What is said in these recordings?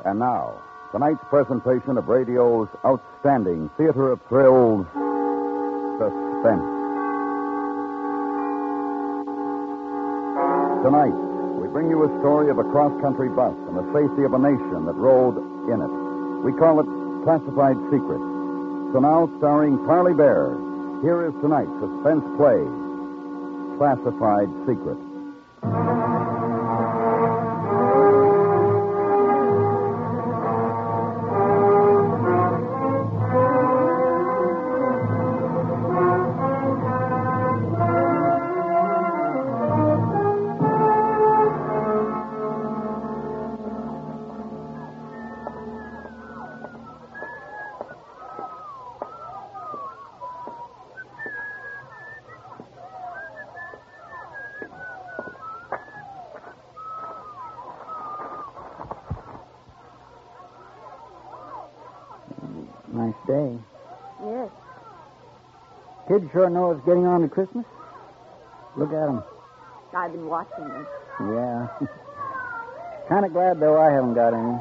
And now, tonight's presentation of radio's outstanding theater of thrills, Suspense. Tonight, we bring you a story of a cross-country bus and the safety of a nation that rode in it. We call it Classified Secret. So now, starring Parley Bear, here is tonight's suspense play, Classified Secret. Nice day. Yes. Kids sure know it's getting on to Christmas. Look at them. I've been watching them. Yeah. Kind of glad, though, I haven't got any.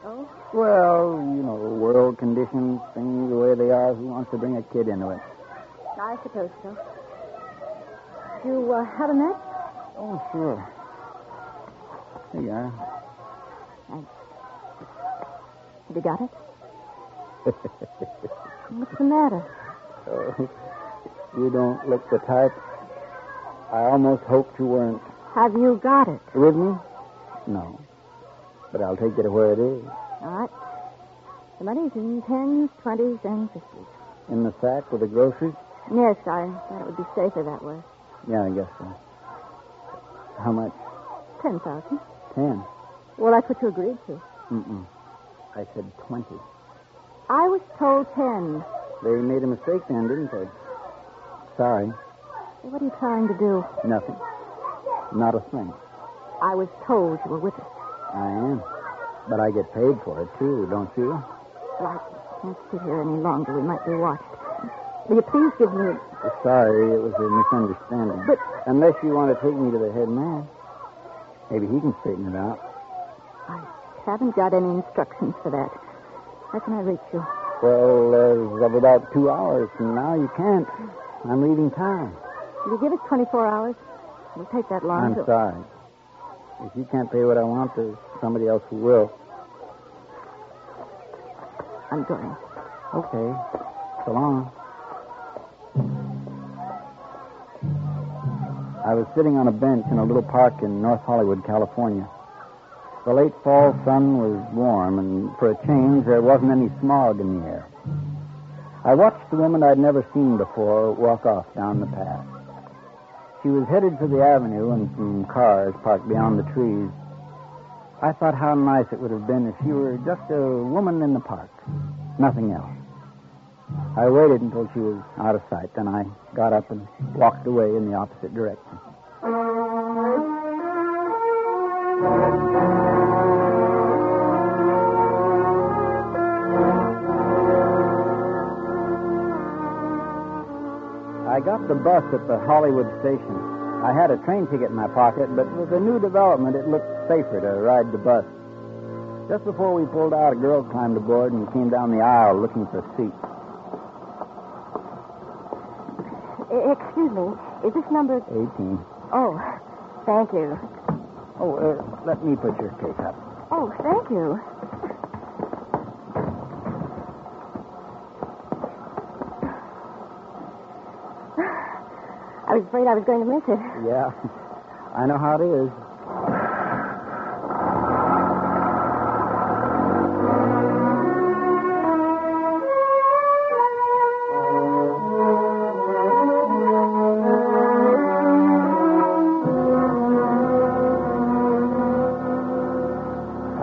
Oh? Well, world conditions, things the way they are. Who wants to bring a kid into it? I suppose so. You have a match? Oh, sure. Here you are. Thanks. Have you got it? What's the matter? Oh, you don't look the type. I almost hoped you weren't. Have you got it? With me? No. But I'll take you to where it is. All right. The money's in 10s, 20s, and 50s. In the sack with the groceries? Yes, I thought it would be safer that way. Yeah, I guess so. How much? 10,000. 10. Well, that's what you agreed to. Mm-mm. I said 20. I was told 10. They made a mistake then, didn't they? Sorry. What are you trying to do? Nothing. Not a thing. I was told you were with us. I am. But I get paid for it, too, don't you? Well, I can't sit here any longer. We might be watched. Will you please give me... Sorry, it was a misunderstanding. But... Unless you want to take me to the head man. Maybe he can straighten it out. I haven't got any instructions for that. How can I reach you? Well, as of about 2 hours from now, you can't. I'm leaving town. Will you give us 24 hours? It'll take that long. I'm sorry. If you can't pay what I want, there's somebody else who will. I'm going. Okay. So long. I was sitting on a bench in a little park in North Hollywood, California. The late fall sun was warm, and for a change, there wasn't any smog in the air. I watched the woman I'd never seen before walk off down the path. She was headed for the avenue and some cars parked beyond the trees. I thought how nice it would have been if she were just a woman in the park, nothing else. I waited until she was out of sight, then I got up and walked away in the opposite direction. I got the bus at the Hollywood station. I had a train ticket in my pocket, but with the new development, it looked safer to ride the bus. Just before we pulled out, a girl climbed aboard and came down the aisle looking for a seat. Excuse me. Is this number... 18. Oh, thank you. Oh, let me put your case up. Oh, thank you. I was afraid I was going to miss it. Yeah, I know how it is.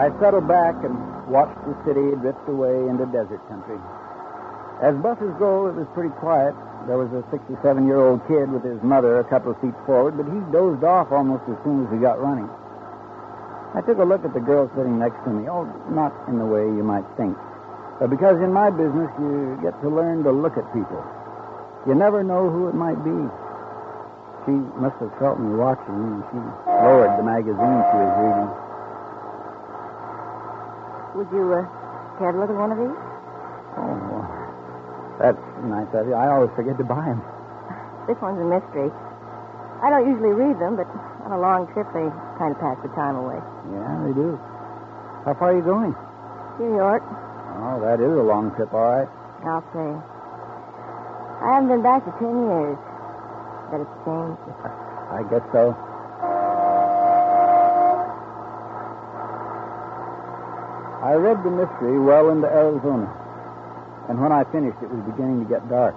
I settled back and watched the city drift away into desert country. As buses go, it was pretty quiet. There was a 67-year-old kid with his mother a couple of seats forward, but he dozed off almost as soon as we got running. I took a look at the girl sitting next to me. Oh, not in the way you might think. But because in my business, you get to learn to look at people. You never know who it might be. She must have felt me watching, and she lowered the magazine she was reading. Would you care to look at one of these? Oh, that's nice of you. I always forget to buy them. This one's a mystery. I don't usually read them, but on a long trip, they kind of pass the time away. Yeah, they do. How far are you going? New York. Oh, that is a long trip, all right. I'll say. I haven't been back for 10 years. Bet it's changed. I guess so. I read the mystery well into Arizona, and when I finished, it was beginning to get dark.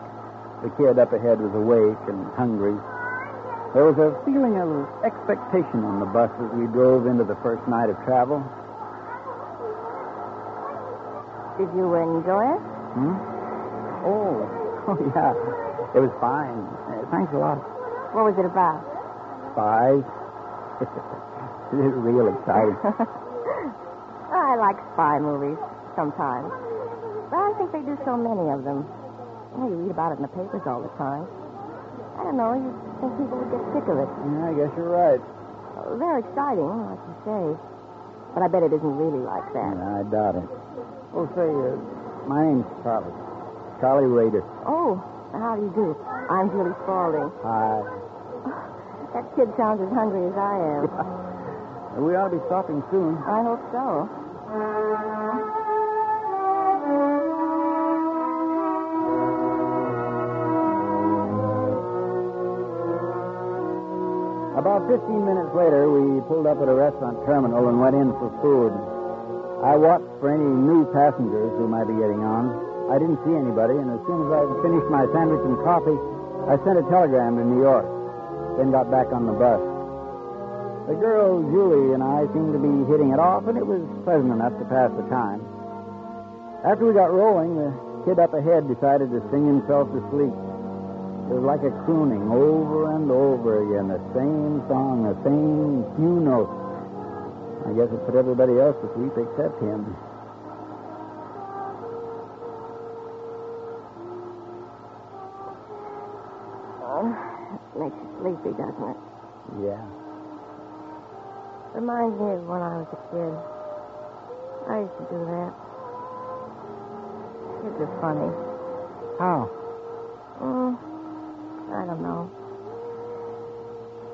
The kid up ahead was awake and hungry. There was a feeling of expectation on the bus as we drove into the first night of travel. Did you enjoy it? Oh, yeah. It was fine. Thanks a lot. What was it about? Spies. It is real exciting. I like spy movies sometimes. But I think they do so many of them. Well, you read about it in the papers all the time. I don't know, you think people would get sick of it. Yeah, I guess you're right. They're exciting, like you say. But I bet it isn't really like that. Yeah, I doubt it. Oh, say, my name's Charlie. Charlie Rader. Oh, how do you do? I'm Julie Spaulding. Hi. That kid sounds as hungry as I am. We ought to be stopping soon. I hope so. About 15 minutes later, we pulled up at a restaurant terminal and went in for food. I watched for any new passengers who might be getting on. I didn't see anybody, and as soon as I finished my sandwich and coffee, I sent a telegram to New York, then got back on the bus. The girl, Julie, and I seemed to be hitting it off, and it was pleasant enough to pass the time. After we got rolling, the kid up ahead decided to sing himself to sleep. It was like a crooning over and over again, the same song, the same few notes. I guess it put everybody else to sleep except him. Makes you sleepy, doesn't it? Yeah. Reminds me of when I was a kid. I used to do that. Kids are funny. How? I don't know.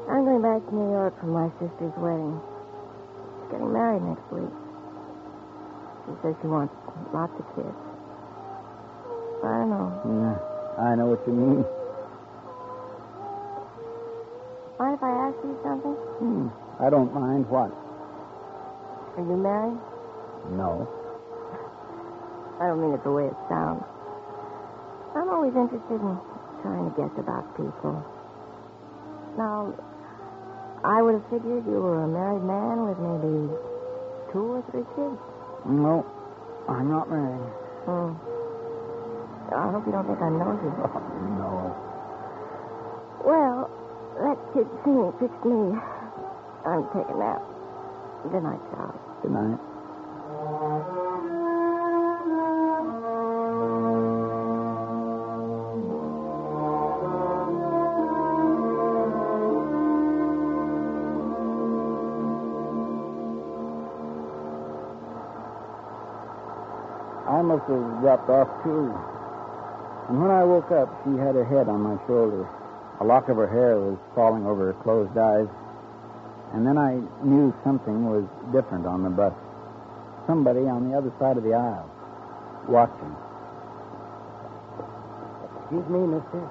I'm going back to New York for my sister's wedding. She's getting married next week. She says she wants lots of kids. I don't know. Yeah, I know what you mean. Mind if I ask you something? I don't mind what. Are you married? No. I don't mean it the way it sounds. I'm always interested in trying to guess about people. Now, I would have figured you were a married man with maybe 2 or 3 kids. No, I'm not married. I hope you don't think I'm nosy. No. Well, that kid singing fixed me. I'm taking a nap. Good night, Charles. Good night. I must have dropped off, too. And when I woke up, she had her head on my shoulder. A lock of her hair was falling over her closed eyes. And then I knew something was different on the bus. Somebody on the other side of the aisle, watching. Excuse me, mister.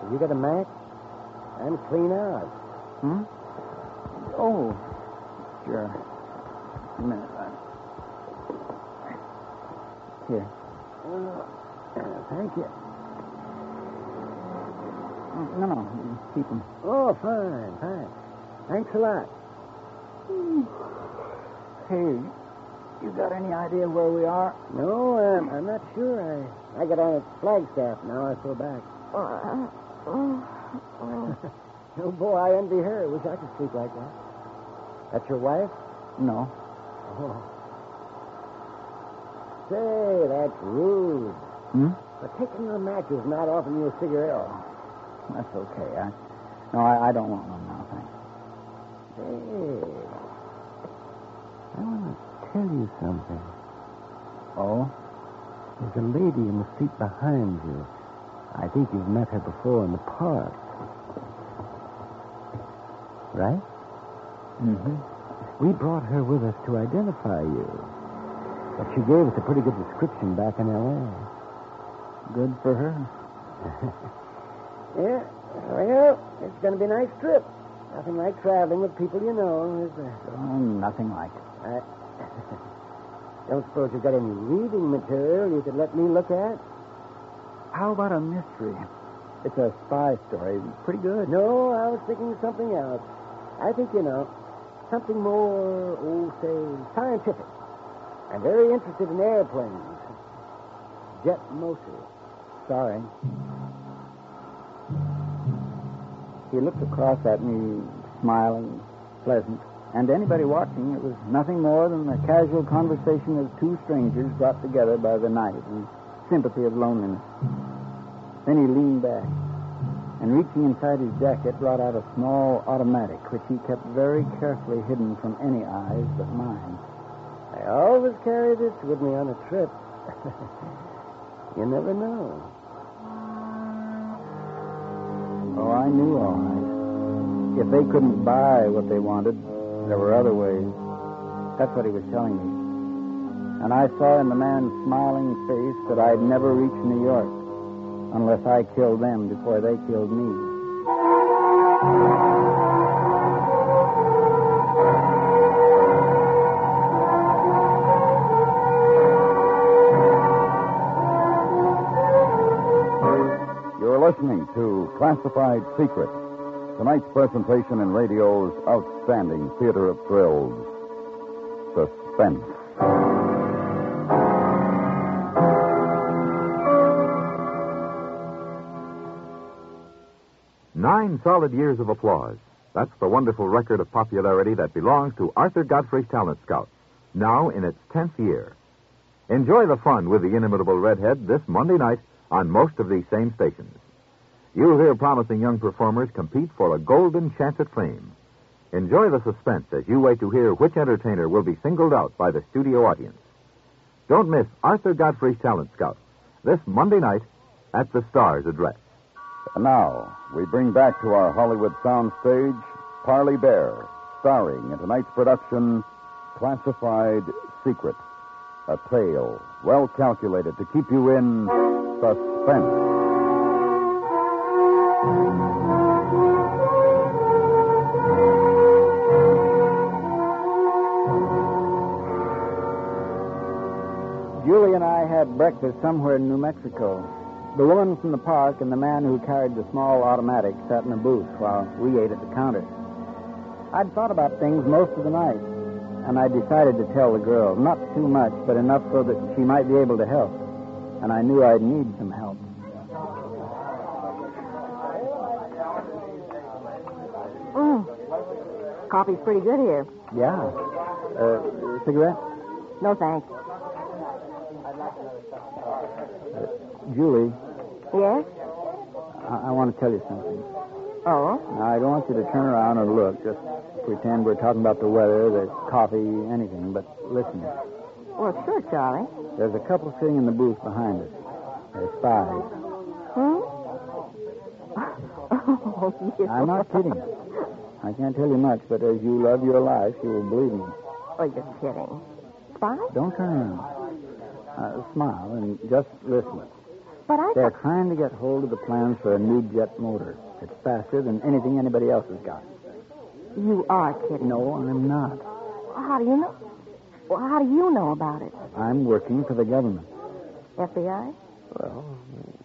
Have you got a match? I'm clean out. Oh, sure. A minute. Here. Thank you. No, keep them. Oh, fine. Thanks a lot. Hey, you got any idea where we are? No, I'm not sure. I got on at Flagstaff now. I feel back. Oh, boy, I envy her. Wish I could sleep like that. That's your wife? No. Oh. Say, that's rude. But taking your match is not offering you a cigarette. That's okay. I don't want one now, thanks. Hey, I want to tell you something. Oh? There's a lady in the seat behind you. I think you've met her before in the park. Right? Mm-hmm. We brought her with us to identify you. But she gave us a pretty good description back in L.A. Good for her. Yeah. Well, it's going to be a nice trip. Nothing like traveling with people you know, is there? Oh, nothing like it. I don't suppose you've got any reading material you could let me look at? How about a mystery? It's a spy story. Pretty good. No, I was thinking of something else. I think, something more, say, scientific. I'm very interested in airplanes. Jet motors. Sorry. He looked across at me, smiling, pleasant. And to anybody watching, it was nothing more than the casual conversation of two strangers brought together by the night and sympathy of loneliness. Then he leaned back and, reaching inside his jacket, brought out a small automatic, which he kept very carefully hidden from any eyes but mine. I always carry this with me on a trip. You never know. Oh, I knew all right. If they couldn't buy what they wanted, there were other ways. That's what he was telling me. And I saw in the man's smiling face that I'd never reach New York unless I killed them before they killed me. You're listening to Classified Secrets, tonight's presentation in radio's outstanding theater of thrills, Suspense. Nine solid years of applause. That's the wonderful record of popularity that belongs to Arthur Godfrey's Talent Scouts, now in its 10th year. Enjoy the fun with the inimitable Redhead this Monday night on most of these same stations. You'll hear promising young performers compete for a golden chance at fame. Enjoy the suspense as you wait to hear which entertainer will be singled out by the studio audience. Don't miss Arthur Godfrey's Talent Scouts this Monday night at the Star's address. And now, we bring back to our Hollywood soundstage Parley Bear, starring in tonight's production, Classified Secret, a tale well calculated to keep you in suspense. Julie and I had breakfast somewhere in New Mexico. The woman from the park and the man who carried the small automatic sat in a booth while we ate at the counter. I'd thought about things most of the night, and I decided to tell the girl. Not too much, but enough so that she might be able to help. And I knew I'd need some help. Coffee's pretty good here. Yeah. Cigarette? No, thanks. Julie, Yes? I want to tell you something. Oh? Now, I don't want you to turn around and look. Just pretend we're talking about the weather, the coffee, anything. But listen. Well, sure, Charlie. There's a couple sitting in the booth behind us. They're spies. Oh, you. I'm not kidding. I can't tell you much, but as you love your life, you will believe me. Oh, you're kidding. Spy? Don't turn around. Smile and just listen. But I They're trying to get hold of the plans for a new jet motor. It's faster than anything anybody else has got. You are kidding. No, I'm not. How do you know? Well, how do you know about it? I'm working for the government. FBI? Well,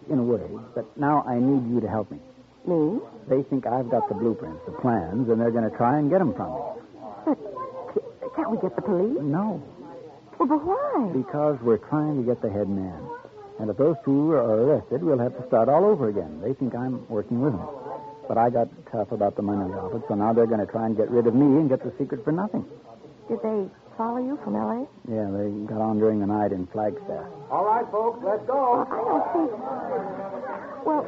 in a way. But now I need you to help me. Me? They think I've got the blueprints, the plans, and they're going to try and get them from me. But can't we get the police? No, Well, but why? because we're trying to get the head man. And if those two are arrested, we'll have to start all over again. They think I'm working with them. But I got tough about the money off it, so now they're going to try and get rid of me and get the secret for nothing. Did they follow you from L.A.? Yeah, they got on during the night in Flagstaff. All right, folks, let's go. I don't see. Well,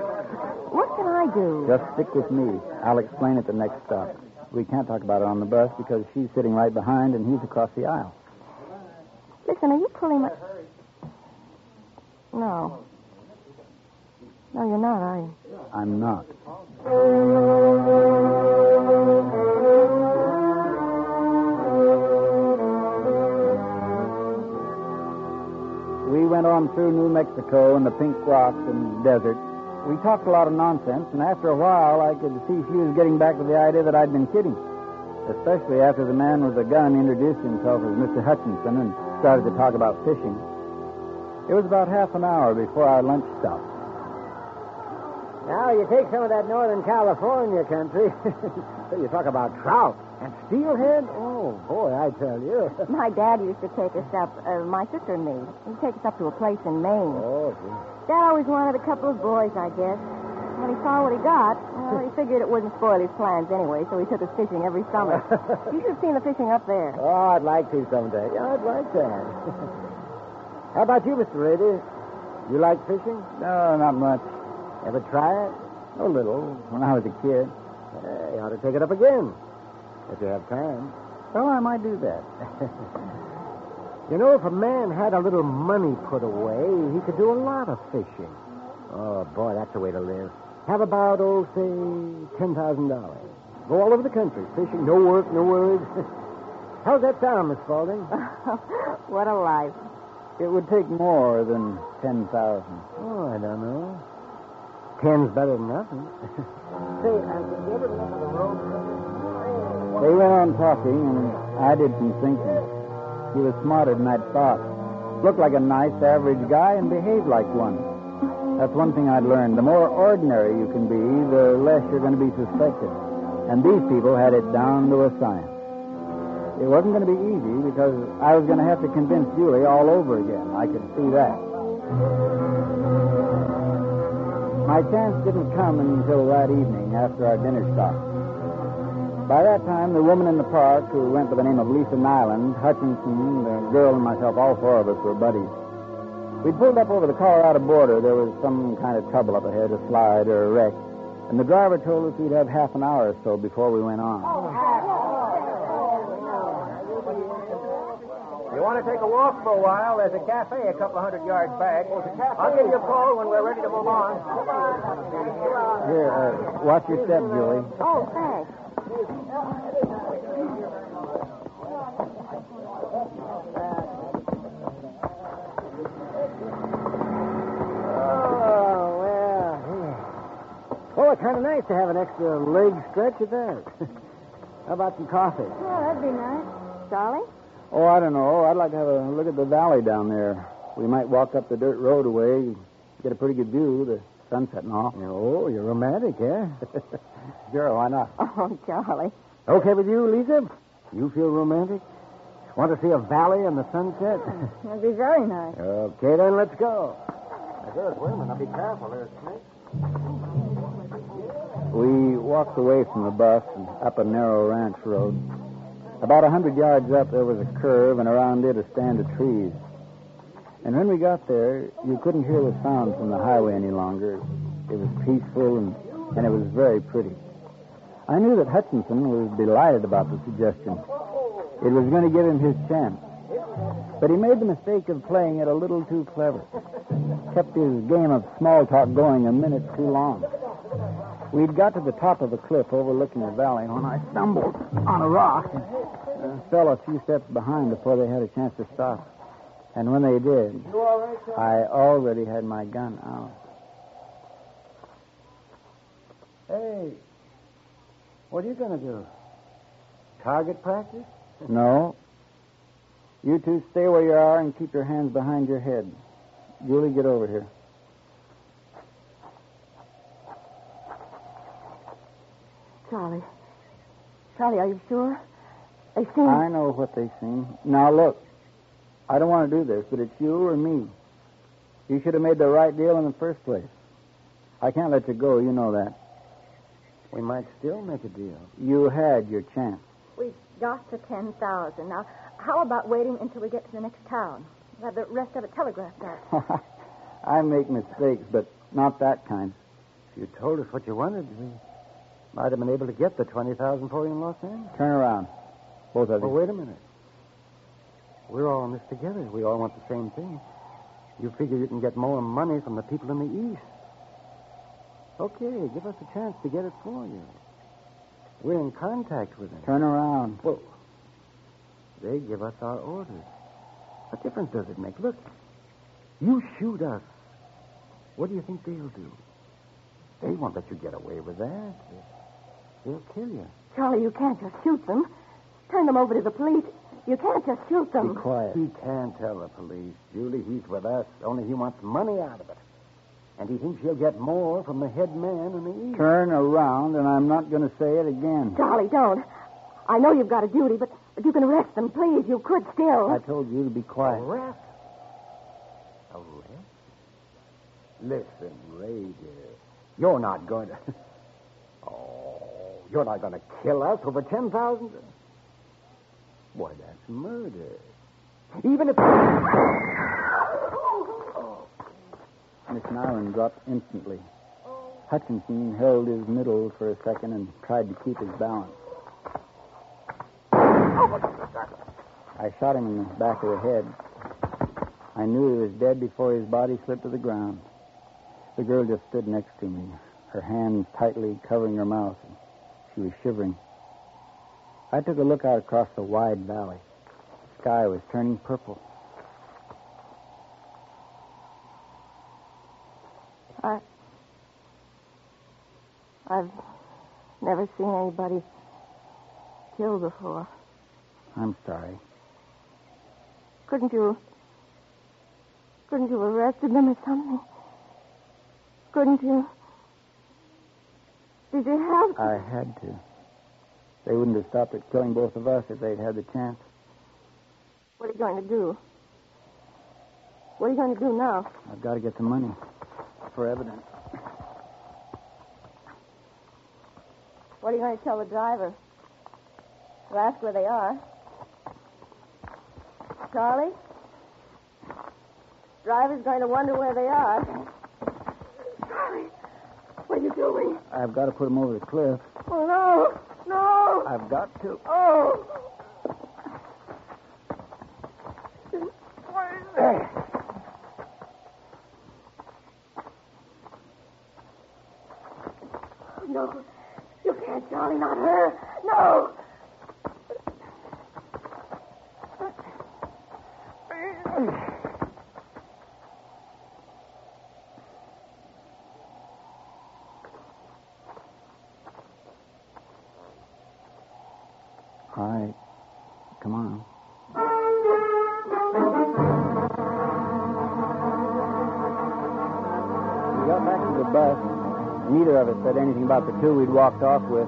what can I do? Just stick with me. I'll explain at the next stop. We can't talk about it on the bus because she's sitting right behind and he's across the aisle. Listen, are you pulling my... No. No, you're not, are you? I'm not. We went on through New Mexico and the pink rocks and desert. We talked a lot of nonsense, and after a while I could see she was getting back to the idea that I'd been kidding, especially after the man with the gun introduced himself as Mr. Hutchinson and started to talk about fishing. It was about half an hour before our lunch stopped. Now, you take some of that Northern California country. You talk about trout and steelhead. Oh, boy, I tell you. My dad used to take us up, my sister and me. He'd take us up to a place in Maine. Oh, gee. Dad always wanted a couple of boys, I guess. When he saw what he got, well, he figured it wouldn't spoil his plans anyway, so he took us fishing every summer. You should have seen the fishing up there. Oh, I'd like to someday. Yeah, I'd like that. How about you, Mr. Rady? You like fishing? No, not much. Ever try it? A little, when I was a kid. You ought to take it up again, if you have time. Well, I might do that. You know, if a man had a little money put away, he could do a lot of fishing. Oh, boy, that's the way to live. Have about, say, $10,000. Go all over the country, fishing, no work, no worries. How's that sound, Miss Spaulding? What a life. It would take more than 10,000. Oh, I don't know. 10's better than nothing. Say, did you ever remember the road? They went on talking, and I did some thinking. He was smarter than I'd thought. Looked like a nice, average guy and behaved like one. That's one thing I'd learned. The more ordinary you can be, the less you're going to be suspected. And these people had it down to a science. It wasn't going to be easy because I was going to have to convince Julie all over again. I could see that. My chance didn't come until that evening after our dinner stop. By that time, the woman in the park, who went by the name of Lisa Nyland, Hutchinson, the girl, and myself, all four of us were buddies. We pulled up over the Colorado border. There was some kind of trouble up ahead, a slide or a wreck. And the driver told us we'd have half an hour or so before we went on. You want to take a walk for a while? There's a cafe a couple of 100 yards back. I'll give you a call when we're ready to move on. Here, watch your step, Julie. Oh, thanks. Well, it's kind of nice to have an extra leg stretch at that. How about some coffee? Yeah, that'd be nice. Charlie? Oh, I don't know. I'd like to have a look at the valley down there. We might walk up the dirt road away, get a pretty good view, the sunset and all. Oh, you're romantic, eh? Sure, why not? Oh, Charlie. Okay with you, Lisa? You feel romantic? Want to see a valley and the sunset? That'd be very nice. Okay, then, let's go. There's women. Now, be careful. There's snakes. We walked away from the bus and up a narrow ranch road. About 100 yards up, there was a curve, and around it a stand of trees. And when we got there, you couldn't hear the sound from the highway any longer. It was peaceful, and it was very pretty. I knew that Hutchinson was delighted about the suggestion. It was going to give him his chance. But he made the mistake of playing it a little too clever. Kept his game of small talk going a minute too long. We'd got to the top of a cliff overlooking the valley when I stumbled on a rock and fell a few steps behind before they had a chance to stop. And when they did, I already had my gun out. Hey, what are you going to do? Target practice? No. You two stay where you are and keep your hands behind your head. Julie, get over here. Charlie, are you sure? They seem... I know what they seem. Now, look. I don't want to do this, but it's you or me. You should have made the right deal in the first place. I can't let you go. You know that. We might still make a deal. You had your chance. We've got to 10,000. Now, how about waiting until we get to the next town? We'll have the rest of it telegraphed out. I make mistakes, but not that kind. If you told us what you wanted, we might have been able to get the 20,000 for you in Los Angeles. Turn around. Both of you. Well, wait a minute. We're all in this together. We all want the same thing. You figure you can get more money from the people in the East. Okay, give us a chance to get it for you. We're in contact with them. Turn around. Well, they give us our orders. What difference does it make? Look, you shoot us. What do you think they'll do? They won't let you get away with that. They'll kill you. Charlie, you can't just shoot them. Turn them over to the police. You can't just shoot them. Be quiet. He can't tell the police. Julie, he's with us. Only he wants money out of it. And he thinks he'll get more from the head man in the East. Turn around, and I'm not going to say it again. Charlie, don't. I know you've got a duty, but you can arrest them, please. You could still. I told you to be quiet. Arrest? Arrest? Listen, Ray, dear. You're not going to... Oh, you're not going to kill us over 10,000? Why, that's murder. Even if... Miss Nyron dropped instantly. Hutchinson held his middle for a second and tried to keep his balance. I shot him in the back of the head. I knew he was dead before his body slipped to the ground. The girl just stood next to me, her hands tightly covering her mouth. She was shivering. I took a look out across the wide valley. The sky was turning purple. I've never seen anybody killed before. I'm sorry. Couldn't you have arrested them or something? Couldn't you? Did you have to? I had to. They wouldn't have stopped at killing both of us if they'd had the chance. What are you going to do? What are you going to do now? I've got to get the money for evidence. What are you going to tell the driver? We'll ask where they are. Charlie? Driver's going to wonder where they are. Charlie, what are you doing? I've got to put them over the cliff. Oh, no. No. I've got to. Oh. No. You can't, Charlie, not her. No. All right. Come on. We got back to the bus. Neither of us said anything about the two we'd walked off with.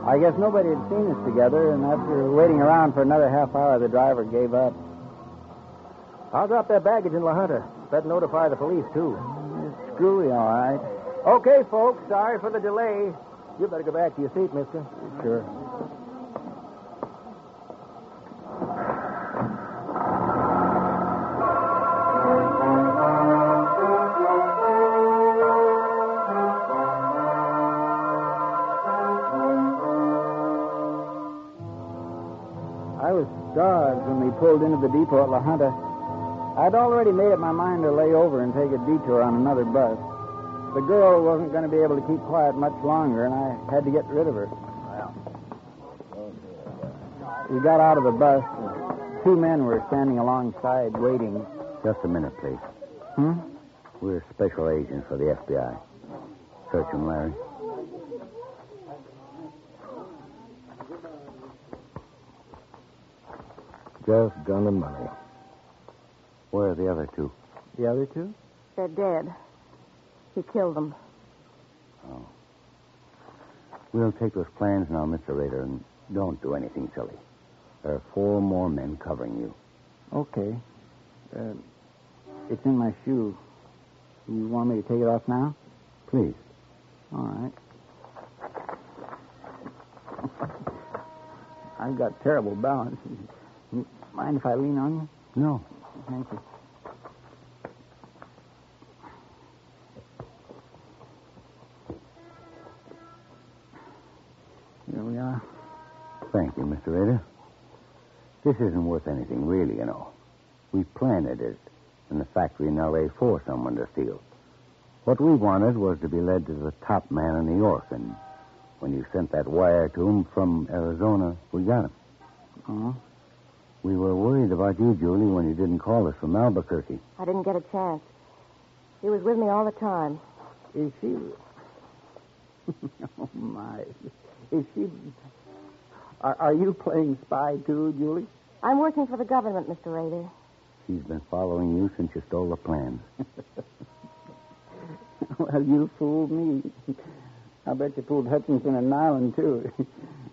I guess nobody had seen us together, and after waiting around for another half hour, the driver gave up. I'll drop their baggage in La Junta. Better notify the police, too. It's screwy, all right. Okay, folks. Sorry for the delay. You better go back to your seat, mister. Sure. I was starved when we pulled into the depot at La Junta. I'd already made up my mind to lay over and take a detour on another bus. The girl wasn't going to be able to keep quiet much longer, and I had to get rid of her. We got out of the bus, and two men were standing alongside waiting. Just a minute, please. We're special agents for the FBI. Search him, Larry. Just gun and money. Where are the other two? The other two? They're dead. He killed them. Oh. We'll take those plans now, Mr. Rader, and don't do anything silly. There are 4 more men covering you. Okay. It's in my shoe. You want me to take it off now? Please. All right. I've got terrible balance. Mind if I lean on you? No. Thank you. Here we are. Thank you, Mr. Rader. This isn't worth anything, really, you know. We planted it in the factory in L.A. for someone to steal. What we wanted was to be led to the top man in New York, and when you sent that wire to him from Arizona, we got him. Oh? We were worried about you, Julie, when you didn't call us from Albuquerque. I didn't get a chance. He was with me all the time. Is she... Oh, my. Is she... Are you playing spy, too, Julie? I'm working for the government, Mr. Rader. She's been following you since you stole the plans. Well, you fooled me. I bet you fooled Hutchinson and Nyland, too.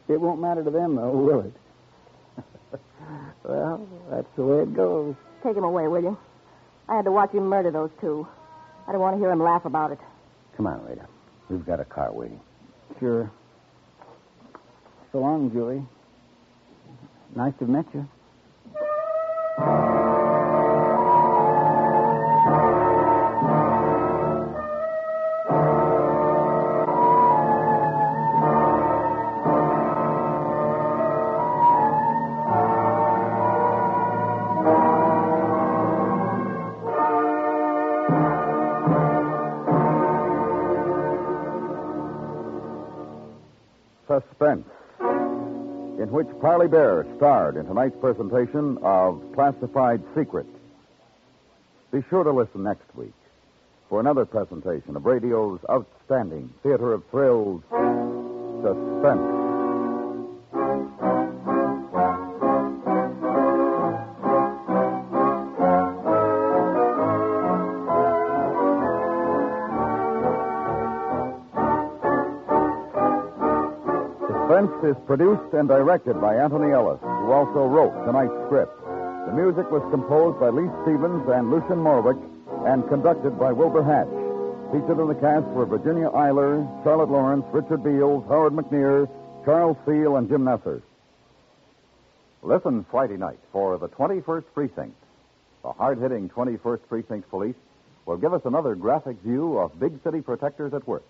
It won't matter to them, though, will it? Well, that's the way it goes. Take him away, will you? I had to watch him murder those two. I don't want to hear him laugh about it. Come on, Rita. We've got a car waiting. Sure. So long, Julie. Nice to have met you. Suspense, in which Parley Bear starred in tonight's presentation of Classified Secrets. Be sure to listen next week for another presentation of radio's outstanding theater of thrills, Suspense. Suspense is produced and directed by Anthony Ellis, who also wrote tonight's script. The music was composed by Lee Stevens and Lucien Morwick and conducted by Wilbur Hatch. Featured in the cast were Virginia Eiler, Charlotte Lawrence, Richard Beals, Howard McNear, Charles Seal, and Jim Nesser. Listen Friday night for the 21st Precinct. The hard-hitting 21st Precinct police will give us another graphic view of big city protectors at work.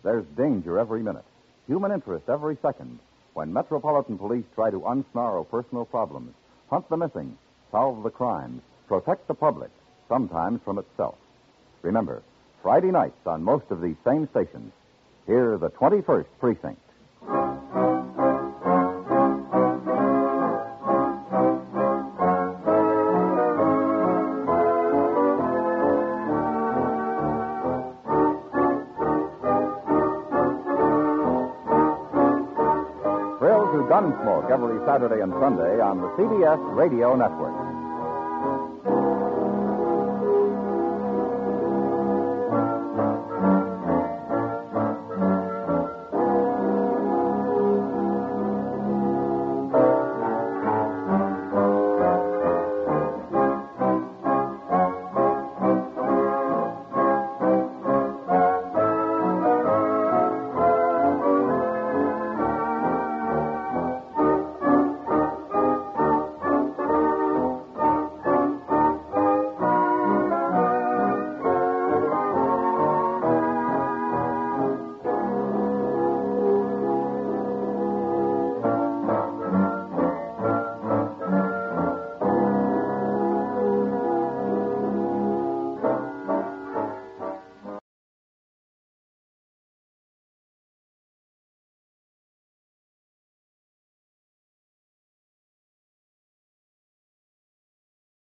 There's danger every minute, human interest every second, when Metropolitan Police try to unsnarl personal problems, hunt the missing, solve the crimes, protect the public, sometimes from itself. Remember, Friday nights on most of these same stations. Hear the 21st Precinct. Thrill to Gunsmoke every Saturday and Sunday on the CBS Radio Network.